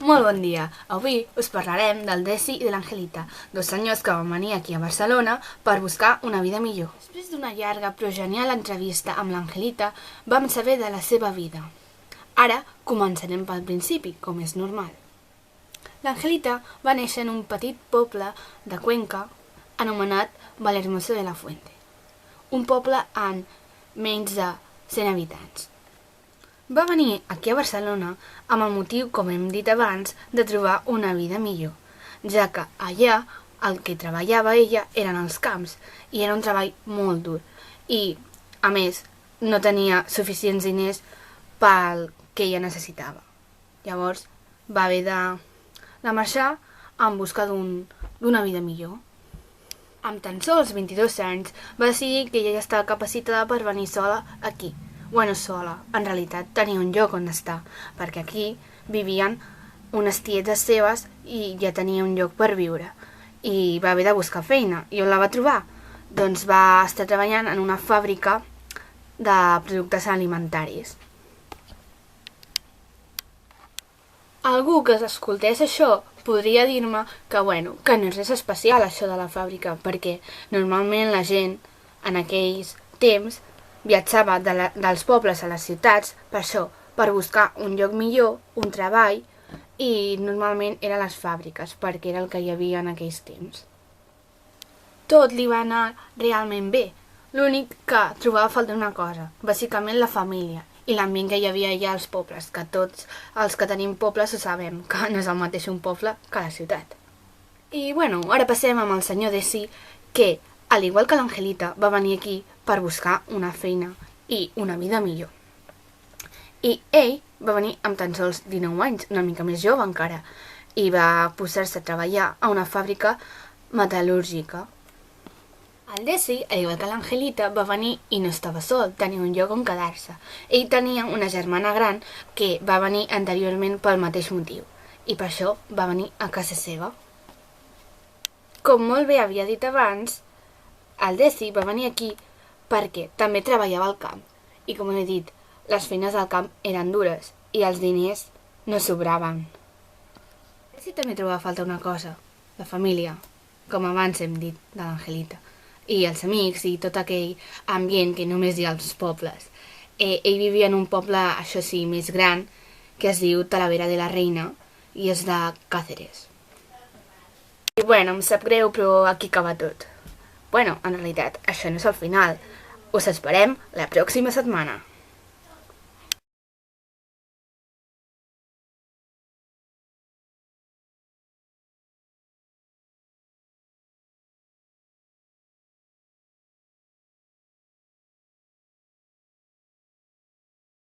Molt bon dia! Avui us parlarem del Desi i de l'Angelita, dos senyors que van venir aquí a Barcelona per buscar una vida millor. Després d'una llarga però genial entrevista amb l'Angelita, vam saber de la seva vida. Ara començarem pel principi, com és normal. L'Angelita va néixer en un petit poble de Cuenca anomenat Vallehermoso de la Fuente, un poble amb menys de 100 habitants. Va venir aquí a Barcelona amb el motiu, com hem dit abans, de trobar una vida millor, ja que allà el que treballava ella eren els camps i era un treball molt dur i, a més, no tenia suficients diners pel que ella necessitava. Llavors va haver de marxar en busca d'una vida millor. Amb tan sols 22 anys va decidir que ella ja estava capacitada per venir sola aquí. Bueno, sola. En realitat tenia un lloc on estar, perquè aquí vivien unes tietes seves i ja tenia un lloc per viure. I va haver de buscar feina. I on la va trobar? Doncs va estar treballant en una fàbrica de productes alimentaris. Algú que escoltés això podria dir-me que no és res especial això de la fàbrica, perquè normalment la gent en aquells temps viatjava dels pobles a les ciutats per buscar un lloc millor, un treball, i normalment eren les fàbriques, perquè era el que hi havia en aquells temps. Tot li va anar realment bé, l'únic que trobava a faltar una cosa, bàsicament la família i l'ambient que hi havia allà als pobles, que tots els que tenim pobles ho sabem, que no és el mateix un poble que la ciutat. I ara passem amb el senyor Desi, que, al igual que l'Angelita, va venir aquí per buscar una feina i una vida millor. I ell va venir amb tan sols 19 anys, una mica més jove encara, i va posar-se a treballar a una fàbrica metal·lúrgica. El Desi, al igual que l'Angelita, va venir i no estava sol, tenia un lloc on quedar-se. Ell tenia una germana gran que va venir anteriorment pel mateix motiu, i per això va venir a casa seva. Com molt bé havia dit abans, el Desi va venir aquí perquè també treballava al camp i, com he dit, les feines al camp eren dures i els diners no sobraven. El Desi també trobava a falta una cosa, la família, com abans hem dit de l'Angelita, i els amics i tot aquell ambient que només hi ha als pobles. Ell vivia en un poble, això sí, més gran, que es diu Talavera de la Reina i és de Càceres. I em sap greu, però aquí acaba tot. En realitat, això no és el final. Us esperem la pròxima setmana.